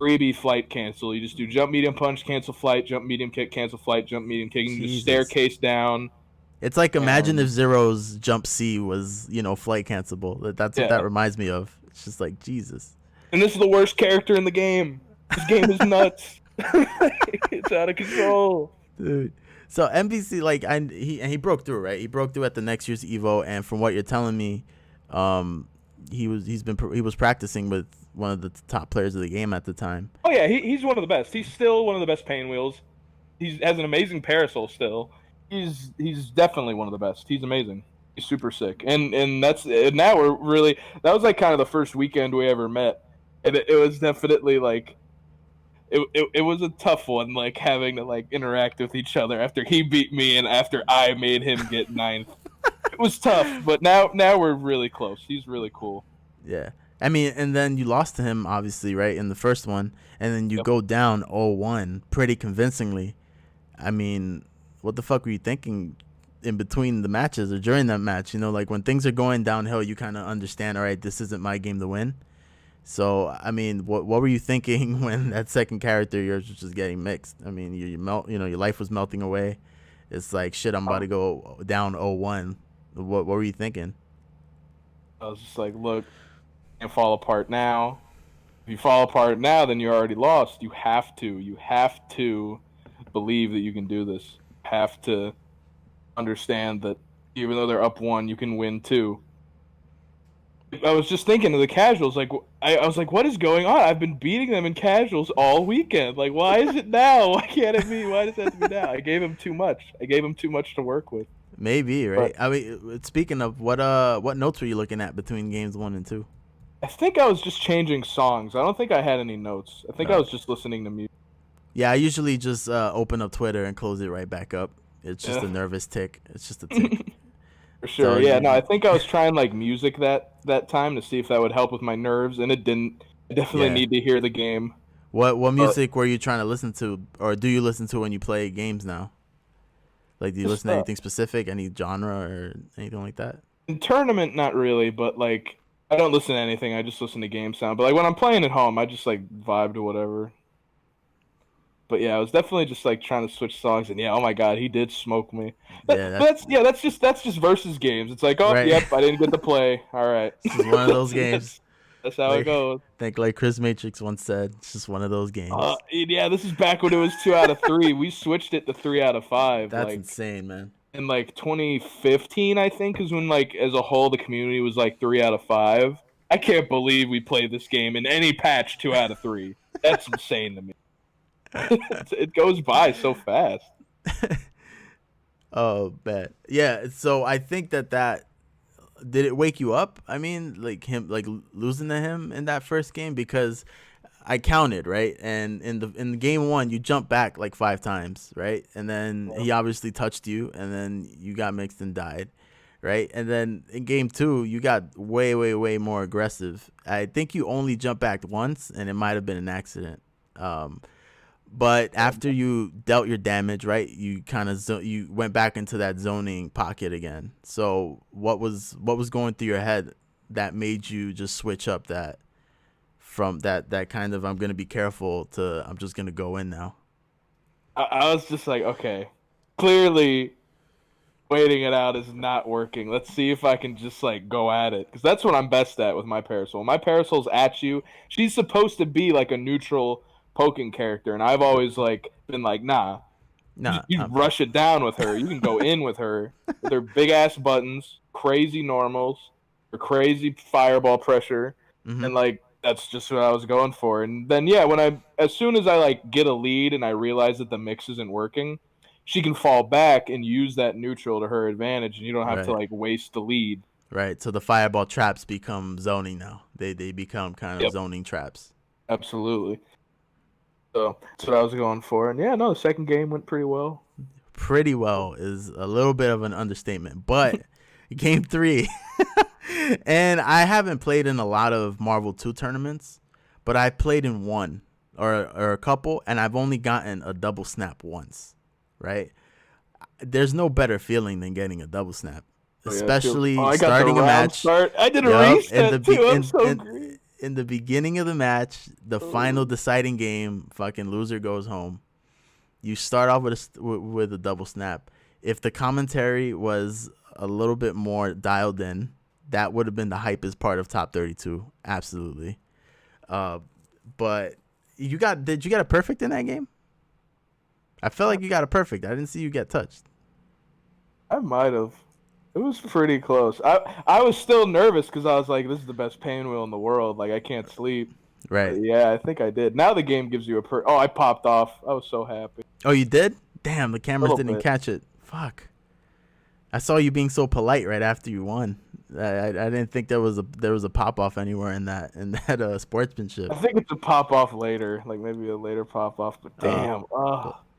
freebie flight cancel. You just do jump medium punch, cancel flight, jump medium kick, cancel flight, jump medium kick. You just staircase down. It's like imagine if Zero's jump C was, flight cancelable. That's what that reminds me of. It's just like Jesus. And this is the worst character in the game. This game is nuts. It's out of control, dude. So MVC, he broke through, right? He broke through at the next year's Evo, and from what you're telling me, he was practicing with one of the top players of the game at the time. Oh yeah, he's one of the best. He's still one of the best pain wheels. He has an amazing parasol still. He's definitely one of the best. He's amazing. He's super sick. And now we're really, that was like kind of the first weekend we ever met. And it was definitely like it was a tough one, like having to like interact with each other after he beat me and after I made him get ninth. It was tough, but now we're really close. He's really cool. Yeah. I mean, and then you lost to him obviously, right, in the first one, and then you go down 0-1 pretty convincingly. I mean, what the fuck were you thinking in between the matches or during that match? Like when things are going downhill, you kind of understand, all right, this isn't my game to win. So, I mean, what were you thinking when that second character yours was just getting mixed? I mean, your life was melting away. It's like, shit, I'm about to go down 0-1. What were you thinking? I was just like, look, you can't fall apart now. If you fall apart now, then you're already lost. You have to believe that you can do this. You have to understand that even though they're up 1, you can win 2. I was just thinking of the casuals. Like, I was like, what is going on? I've been beating them in casuals all weekend. Like, why is it now? Why can't it be? Why does it have to be now? I gave him too much. To work with. Maybe, right? But, I mean, speaking of, what notes were you looking at between games 1 and 2? I think I was just changing songs. I don't think I had any notes. I think I was just listening to music. Yeah, I usually just open up Twitter and close it right back up. It's just a nervous tick. It's just a tick. For sure. So, no, I think I was trying like music that time to see if that would help with my nerves, and it didn't. I definitely need to hear the game. What music were you trying to listen to, or do you listen to when you play games now? Like, do you listen to anything specific, any genre or anything like that? In tournament, not really, but like I don't listen to anything. I just listen to game sound. But like when I'm playing at home, I just like vibe to whatever. But yeah, I was definitely just like trying to switch songs, and oh my god, he did smoke me. That's just versus games. It's like, oh, right. Yep, I didn't get to play. All right, this is one of those games. That's how it goes. I think like Chris Matrix once said, it's just one of those games. This is back when it was 2 out of 3. We switched it to 3 out of 5. That's insane, man. In like 2015, I think, is when like as a whole the community was like 3 out of 5. I can't believe we played this game in any patch 2 out of 3. That's insane to me. It goes by so fast. Oh, bet. Yeah, so I think that did it wake you up? I mean, like losing to him in that first game, because I counted, right? And in the game 1, you jumped back like 5 times, right? And then he obviously touched you, and then you got mixed and died, right? And then in game 2, you got way, way, way more aggressive. I think you only jumped back once, and it might have been an accident. But after you dealt your damage, right, you kind of you went back into that zoning pocket again. So what was going through your head that made you just switch up that from that kind of I'm gonna be careful to I'm just gonna go in now? I was just like, okay, clearly waiting it out is not working. Let's see if I can just like go at it, because that's what I'm best at with my parasol. My parasol's at you. She's supposed to be like a neutral poking character, and I've always like been like, nah, you rush it down with her. You can go in with her with her big ass buttons, crazy normals, or crazy fireball pressure, and like that's just what I was going for. And then as soon as I like get a lead and I realize that the mix isn't working, she can fall back and use that neutral to her advantage, and you don't have to like waste the lead. Right. So the fireball traps become zoning now. They become kind of zoning traps. Absolutely. So that's what I was going for. And the second game went pretty well. Pretty well is a little bit of an understatement. But game 3, and I haven't played in a lot of Marvel 2 tournaments, but I played in one or a couple, and I've only gotten a double snap once, right? There's no better feeling than getting a double snap, especially starting a match. I did a reset too. I'm so great. In the beginning of the match, the final deciding game, fucking loser goes home. You start off with a double snap. if the commentary was a little bit more dialed in, that would have been the hypest part of top 32. Absolutely. But did you get a perfect in that game? I felt like you got a perfect. I didn't see you get touched. I might have. It was pretty close. I was still nervous because I was like, this is the best pain wheel in the world. Like, I can't sleep. Right. But yeah, I think I did. Now the game gives you Oh, I popped off. I was so happy. Oh, you did? Damn, the cameras Little didn't bit. catch it. Fuck. I saw you being so polite right after you won. I didn't think there was a pop off anywhere in that sportsmanship. I think it's a pop off later, like maybe a later pop off. But damn,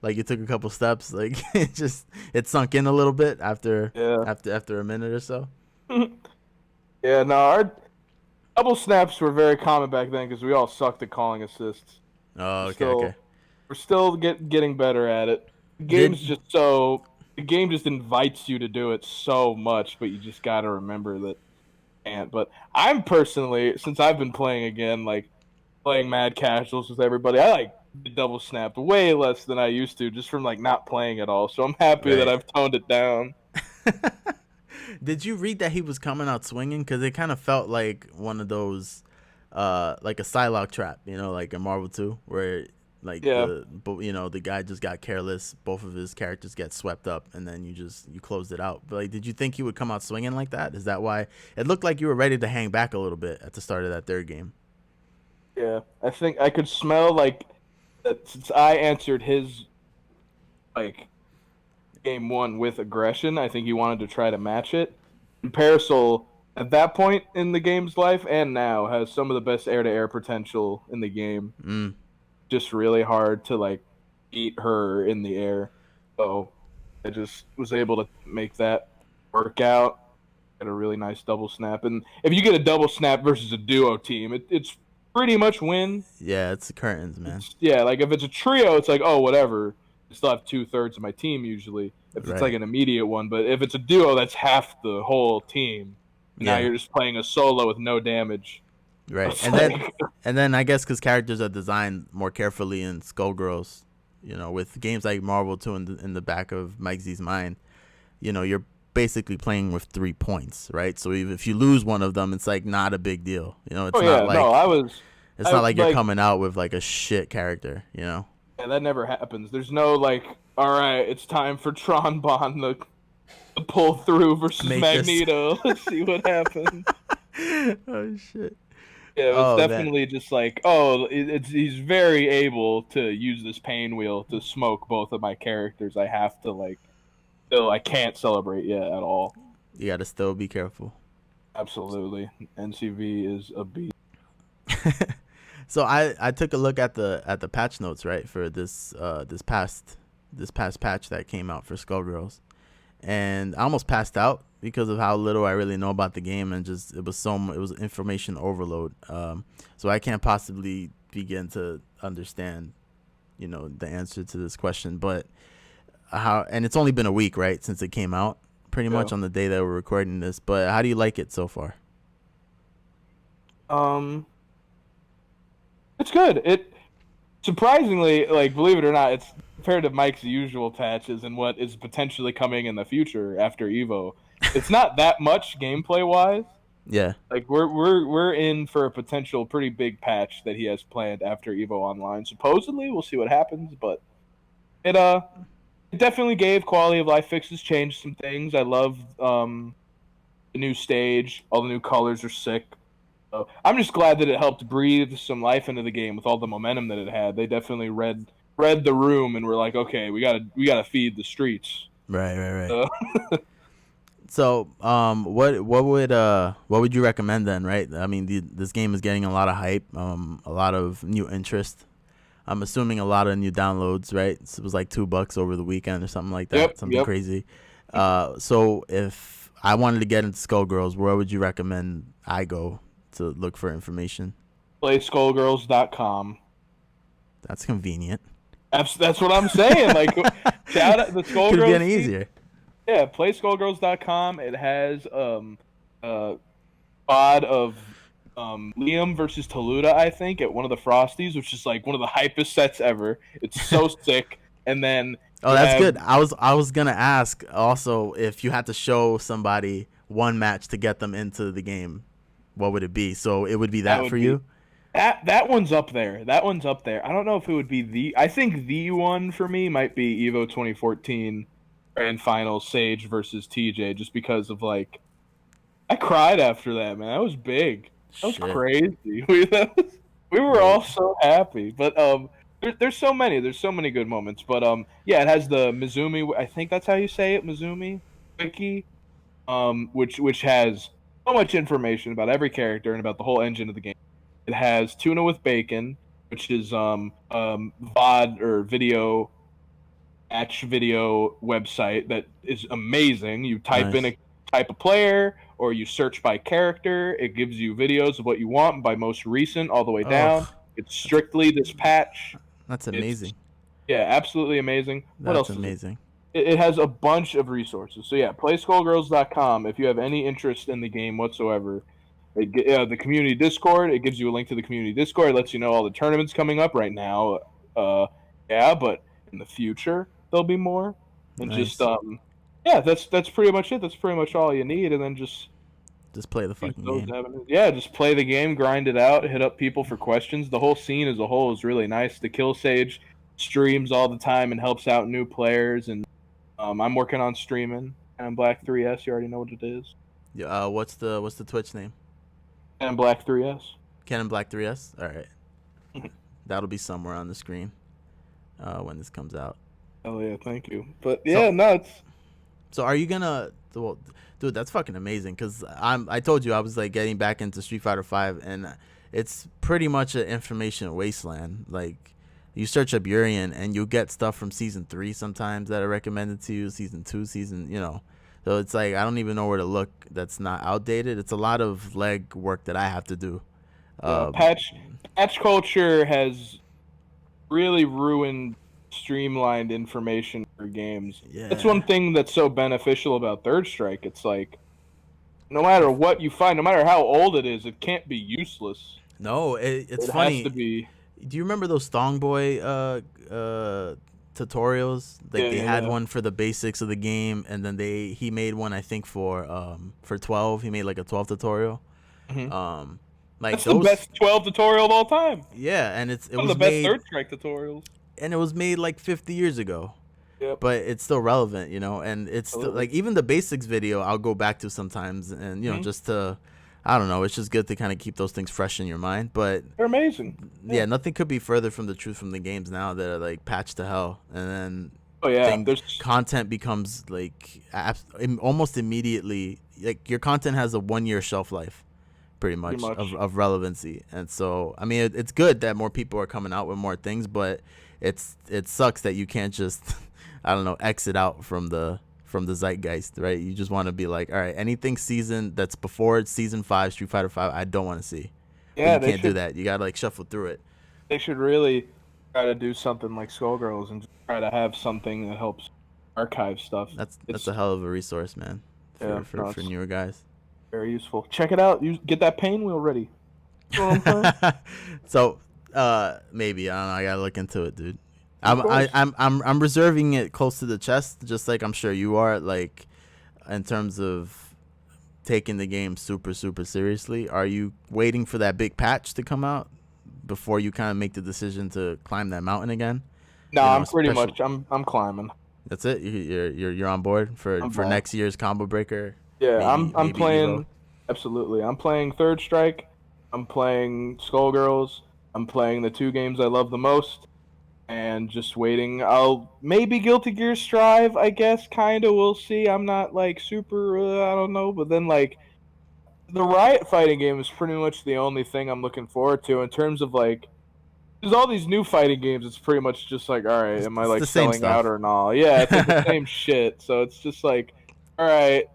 Like you took a couple steps, like it sunk in a little bit after yeah. after a minute or so. Yeah, no, our double snaps were very common back then because we all sucked at calling assists. Oh, okay. We're still getting better at it. The game just invites you to do it so much, but you just gotta remember that. And but I'm personally, since I've been playing again, like playing mad casuals with everybody, I like double snapped way less than I used to, just from like not playing at all. So I'm happy that I've toned it down. Did you read that he was coming out swinging? Because it kind of felt like one of those, like a Psylocke trap, like in Marvel 2, where the guy just got careless. Both of his characters get swept up, and then you closed it out. But like, did you think he would come out swinging like that? Is that why it looked like you were ready to hang back a little bit at the start of that third game? Yeah, I think I could smell like that since I answered his like game one with aggression. I think he wanted to try to match it. And Parasol at that point in the game's life and now has some of the best air-to-air potential in the game. Just really hard to like beat her in the air. So I just was able to make that work out. Get a really nice double snap. And if you get a double snap versus a duo team, it's pretty much win. Yeah, it's the curtains, man. Like if it's a trio, it's like, oh, whatever. I still have 2/3 of my team usually. If it's like an immediate one. But if it's a duo, that's half the whole team. Now you're just playing a solo with no damage. Right, and then I guess because characters are designed more carefully in Skullgirls, with games like Marvel 2 in the back of Mike Z's mind, you're basically playing with 3 points, right? So if you lose one of them, it's like not a big deal, It's not like you're coming out with like a shit character, Yeah, that never happens. There's no like, all right, it's time for Tron Bond to pull through versus Magneto. Let's see what happens. Oh shit. Yeah, it was definitely just like, he's very able to use this pain wheel to smoke both of my characters. I have to I can't celebrate yet at all. You got to still be careful. Absolutely. NCV is a beast. So I took a look at the patch notes, right, for this past patch that came out for Skullgirls. And I almost passed out because of how little I really know about the game, and just it was information overload. So I can't possibly begin to understand, the answer to this question. But and it's only been a week, right, since it came out, pretty much on the day that we're recording this. But how do you like it so far? It's good. It surprisingly, believe it or not, it's compared to Mike's usual patches and what is potentially coming in the future after Evo. It's not that much gameplay wise. Yeah. Like we're in for a potential pretty big patch that he has planned after Evo Online. Supposedly, we'll see what happens, but it definitely gave quality of life fixes, changed some things. I love the new stage. All the new colors are sick. So I'm just glad that it helped breathe some life into the game with all the momentum that it had. They definitely read the room and were like, okay, we gotta feed the streets. Right. So, what would you recommend then? Right, I mean, this game is getting a lot of hype, a lot of new interest. I'm assuming a lot of new downloads, right? It was like $2 over the weekend or something like that, something crazy. So if I wanted to get into Skullgirls, where would you recommend I go to look for information? PlaySkullgirls.com. That's convenient. That's what I'm saying. Like, shout out the Skullgirls. Could be any easier. Yeah, PlaySkullgirls.com. It has a pod of Liam versus Toluta, I think, at one of the Frosties, which is like one of the hypest sets ever. It's so sick. And then Oh, that's good. I was gonna ask also if you had to show somebody one match to get them into the game, what would it be? So it would be that for you? That one's up there. That one's up there. I don't know if it would be I think the one for me might be Evo 2014 Grand Final Sage versus TJ, just because of like I cried after that, man. That was big. That was crazy. We were all so happy. But there's so many. There's so many good moments. But yeah, it has the Mizumi. I think that's how you say it, Mizumi wiki. Which has so much information about every character and about the whole engine of the game. It has Tuna with Bacon, which is VOD or video website that is amazing. You type in a type of player or you search by character. It gives you videos of what you want by most recent all the way down. It's strictly this patch. That's amazing. Yeah, absolutely amazing. What else? That's amazing. It has a bunch of resources. So yeah, playskullgirls.com if you have any interest in the game whatsoever. The community Discord, it gives you a link to the community Discord. It lets you know all the tournaments coming up right now. Yeah, but in the future there'll be more. And just yeah, that's pretty much it. That's pretty much all you need. And then just play the fucking game. Yeah, just play the game, grind it out, hit up people for questions. The whole scene as a whole is really nice. The Kill Sage streams all the time and helps out new players. And I'm working on streaming. Keninblack 3S, you already know what it is. Yeah. What's the Twitch name? Keninblack 3S. Keninblack 3S. All right. That'll be somewhere on the screen when this comes out. Oh yeah, thank you. But yeah, nuts. So are you gonna? Well, dude, that's fucking amazing. Cause I told you I was like getting back into Street Fighter 5, and it's pretty much an information wasteland. Like you search up Urian, and you'll get stuff from season 3 sometimes that are recommended to you. Season 2, So it's like I don't even know where to look. That's not outdated. It's a lot of leg work that I have to do. Patch culture has really ruined streamlined information for games. Yeah. That's one thing that's so beneficial about Third Strike. It's like no matter what you find, no matter how old it is, it can't be useless. No, it's funny. It has to be. Do you remember those Thong Boy tutorials? Like they had one for the basics of the game, and then he made one I think for 12. He made like a 12 tutorial. Mm-hmm. That's the best 12 tutorial of all time. Yeah, and it was the best Third Strike tutorials. And it was made like 50 years ago. Yep. But it's still relevant, and it's still, like even the basics video I'll go back to sometimes, and just to, I don't know, it's just good to kind of keep those things fresh in your mind. But they're amazing. Yeah, nothing could be further from the truth from the games now that are like patched to hell, and then content becomes like almost immediately, like your content has a 1-year shelf life. Pretty much. Of relevancy. And so I mean it's good that more people are coming out with more things, but it sucks that you can't just I don't know, exit out from the zeitgeist, right? You just want to be like, all right, anything that's before season 5 Street Fighter 5 I don't want to see. Yeah, you can't do that. You gotta like shuffle through it. They should really try to do something like Skullgirls and just try to have something that helps archive stuff. That's a hell of a resource, man, for newer guys. Very useful. Check it out. You get that pain wheel ready. So, maybe I don't know. I gotta look into it, dude. I'm reserving it close to the chest, just like I'm sure you are. Like, in terms of taking the game super super seriously, are you waiting for that big patch to come out before you kind of make the decision to climb that mountain again? No, I'm pretty much. I'm climbing. That's it. You're on board for next year's Combo Breaker. Yeah, I'm playing. Evo. Absolutely, I'm playing Third Strike. I'm playing Skullgirls. I'm playing the 2 games I love the most, and just waiting. I'll maybe Guilty Gear Strive. I guess kinda. We'll see. I'm not like super. I don't know. But then like the Riot fighting game is pretty much the only thing I'm looking forward to in terms of like. There's all these new fighting games. It's pretty much just like, all right, am I like selling out or not? Yeah, it's like the same shit. So it's just like, all right,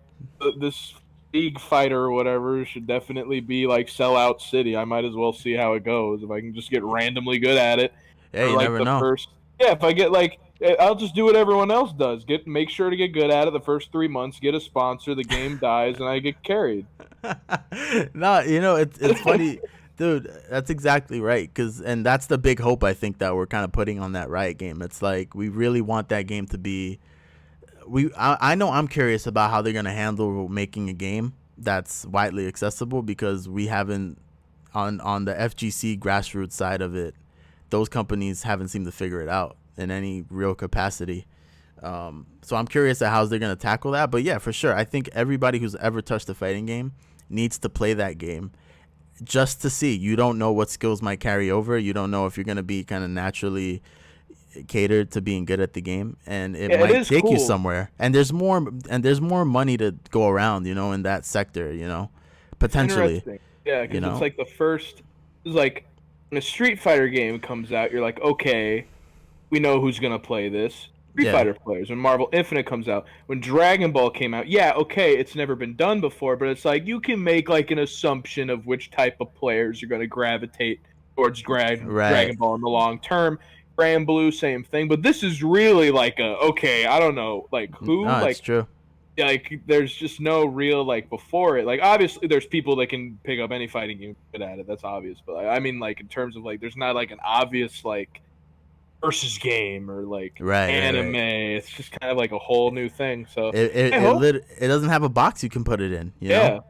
this League fighter or whatever should definitely be like Sellout City. I might as well see how it goes if I can just get randomly good at it. Yeah, you never know. If I get like, I'll just do what everyone else does. Make sure to get good at it the first 3 months. Get a sponsor. The game dies and I get carried. No, it's funny. Dude, that's exactly right. And that's the big hope I think that we're kind of putting on that Riot game. It's like we really want that game to be. I know I'm curious about how they're gonna handle making a game that's widely accessible, because we haven't on the FGC grassroots side of it. Those companies haven't seemed to figure it out in any real capacity. So I'm curious at how they're gonna tackle that. But yeah, for sure, I think everybody who's ever touched a fighting game needs to play that game, just to see. You don't know what skills might carry over. You don't know if you're going to be kind of naturally catered to being good at the game, and it might take you somewhere. And there's more money to go around, in that sector, potentially. Yeah, because it's like it's like when a Street Fighter game comes out, you're like, okay, we know who's going to play this. Street Fighter players. When Marvel Infinite comes out, when Dragon Ball came out, yeah, okay, it's never been done before, but it's like you can make like an assumption of which type of players are going to gravitate towards Dragon Ball in the long term. Grand Blue, same thing, but this is really like I don't know, like who? No, like, it's true. Like there's just no real like before it. Like obviously there's people that can pick up any fighting game good at it. That's obvious, but I mean like in terms of like there's not like an obvious like versus game or like anime. Right. It's just kind of like a whole new thing. So it doesn't have a box you can put it in. It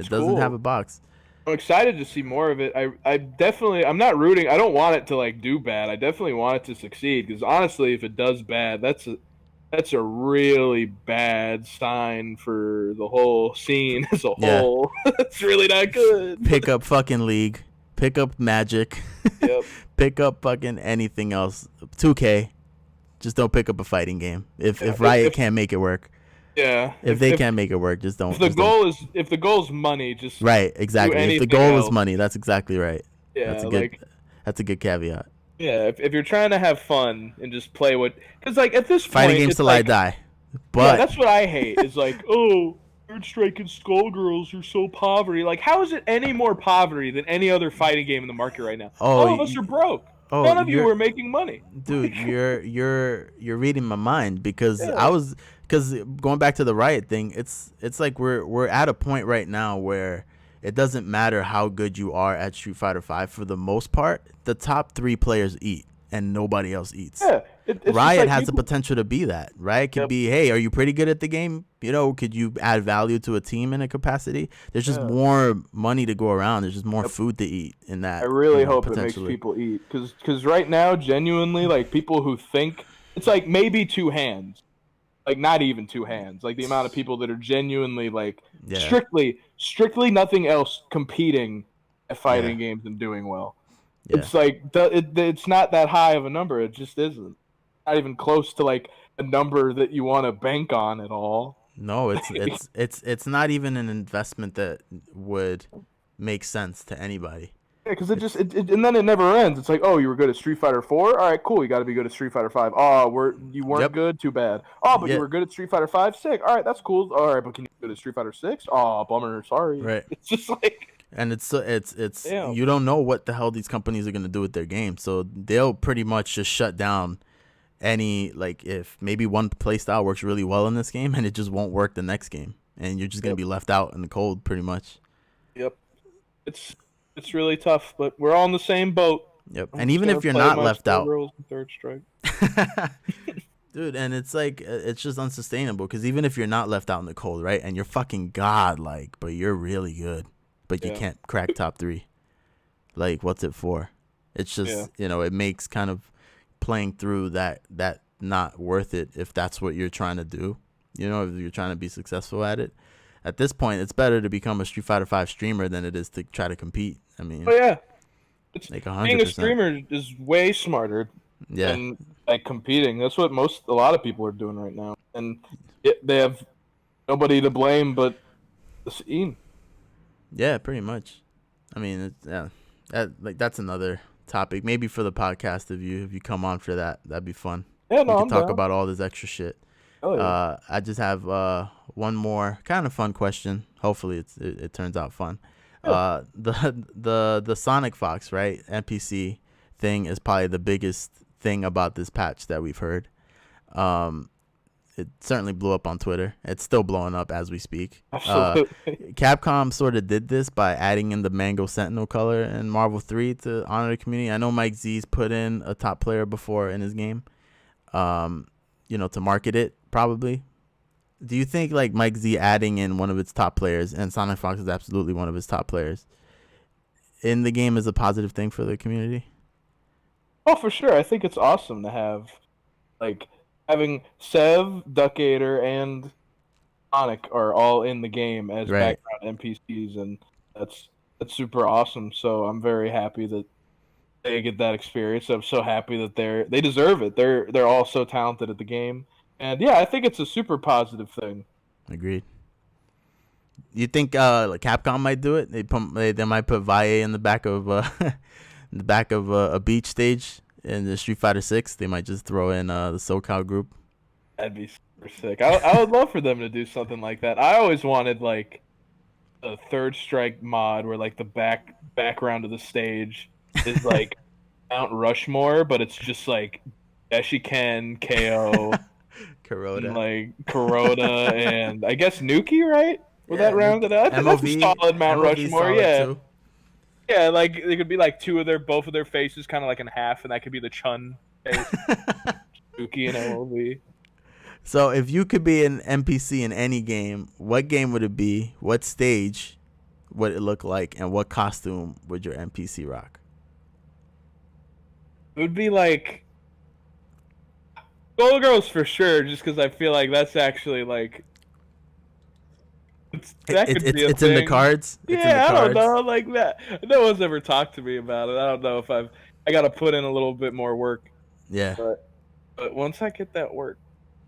doesn't have a box. I'm excited to see more of it. I'm not rooting. I don't want it to like do bad. I definitely want it to succeed, because honestly, if it does bad, that's a really bad sign for the whole scene as a whole. It's really not good. Pick up fucking League. Pick up Magic. Yep. Pick up fucking anything else. 2K. Just don't pick up a fighting game. If Riot can't make it work. Yeah. If they can't make it work, just don't. If the goal is money, just right, exactly. If the goal is money, that's exactly right. Yeah, that's a good caveat. Yeah, if you're trying to have fun and just play because like at this point, fighting games till I die. But that's what I hate. Is like, oh, Third Strike and Skullgirls are so poverty. Like, how is it any more poverty than any other fighting game in the market right now? All of us are broke. None of you are making money. Dude, you're reading my mind, because because going back to the Riot thing, it's like we're at a point right now where it doesn't matter how good you are at Street Fighter V. For the most part, the top 3 players eat, and nobody else eats. Yeah, Riot has the potential to be that. Riot could be, hey, are you pretty good at the game? Could you add value to a team in a capacity? There's just more money to go around. There's just more food to eat in that. I really hope it makes people eat, because right now, genuinely, like people who think it's like maybe 2 hands, like not even 2 hands, like the amount of people that are genuinely like strictly nothing else competing at fighting games and doing well. Yeah. It's like it's not that high of a number. It just isn't. Not even close to like a number that you want to bank on at all. No, it's not even an investment that would make sense to anybody. Yeah, because and then it never ends. It's like, oh, you were good at Street Fighter 4? All right, cool. You got to be good at Street Fighter 5. Oh, you weren't good? Too bad. Oh, but you were good at Street Fighter 5? Sick. All right, that's cool. All right, but can you be good at Street Fighter 6? Oh, bummer. Sorry. Right. It's just like... And it's you don't know what the hell these companies are going to do with their game. So they'll pretty much just shut down any, like, if maybe one play style works really well in this game and it just won't work the next game. And you're just going to be left out in the cold pretty much. Yep. It's really tough, but we're all in the same boat. Yep. And even if you're not left out. Third Strike. Dude, and it's like, it's just unsustainable, because even if you're not left out in the cold, right, and you're fucking godlike, but you're really good, but you can't crack top 3. Like, what's it for? It's just, it makes kind of playing through that not worth it if that's what you're trying to do. If you're trying to be successful at it. At this point, it's better to become a Street Fighter V streamer than it is to try to compete. I mean, like 100%. Being a streamer is way smarter than like competing. That's what a lot of people are doing right now, and they have nobody to blame but the scene. Yeah, pretty much. I mean, that's another topic. Maybe for the podcast, if you come on for that, that'd be fun. Yeah, we can talk about all this extra shit. Oh, yeah. I just have one more kind of fun question. Hopefully, it turns out fun. Yeah. The Sonic Fox, right, NPC thing is probably the biggest thing about this patch that we've heard. it certainly blew up on Twitter. It's still blowing up as we speak. Absolutely. Capcom sort of did this by adding in the Mango Sentinel color in Marvel 3 to honor the community. I know Mike Z's put in a top player before in his game, to market it, probably. Do you think, like, Mike Z adding in one of its top players, and Sonic Fox is absolutely one of his top players, in the game is a positive thing for the community? Oh, for sure. I think it's awesome to have, like, having Sev, Duck Gator, and Sonic are all in the game as Right. background NPCs, and that's super awesome. So I'm very happy that they get that experience. I'm so happy that they deserve it. They're all so talented at the game, and yeah, I think it's a super positive thing. Agreed. You think like Capcom might do it? They might put Valle in the back of in the back of a beach stage in the Street Fighter 6. They might just throw in the SoCal group. That'd be super sick. I would love for them to do something like that. I always wanted like a Third Strike mod where like the background of the stage is like Mount Rushmore, but it's just like Deshi Ken, KO, Kuroda. and, like Kuroda, and I guess Nuki, right? Would that round it out? MOV, That's a solid Mount MOV Rushmore, solid yeah. too. Yeah, like it could be like both of their faces kind of like in half, and that could be the Chun face. Nuki and MOV. So if you could be an NPC in any game, what game would it be? What stage would it look like? And what costume would your NPC rock? It would be like Skullgirls for sure, just because I feel like that's actually like it's in the cards. It's in the I don't cards. know, like that. No one's ever talked to me about it. I don't know if I got to put in a little bit more work. Yeah. But once I get that work,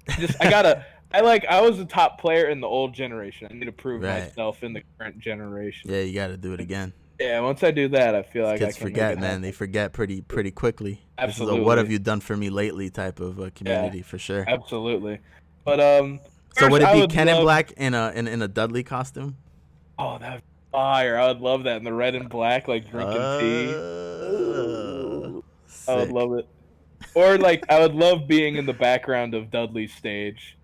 I was a top player in the old generation. I need to prove myself in the current generation. Yeah, you got to do it again. Yeah, once I do that, I feel like kids I can forget, man. They forget pretty quickly. Absolutely. This is a "what have you done for me lately" type of community for sure. Absolutely. But so would it be Keninblack in a Dudley costume? Oh, that would be fire! I would love that in the red and black, like drinking tea. I would love it. Or like I would love being in the background of Dudley's stage,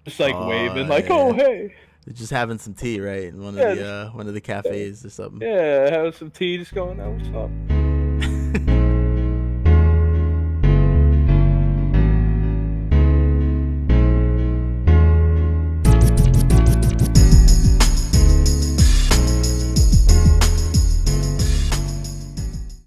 just like waving, like "Oh hey." They're just having some tea, right? In one of the cafes or something. Yeah, having some tea, just going, "Oh, what's up?"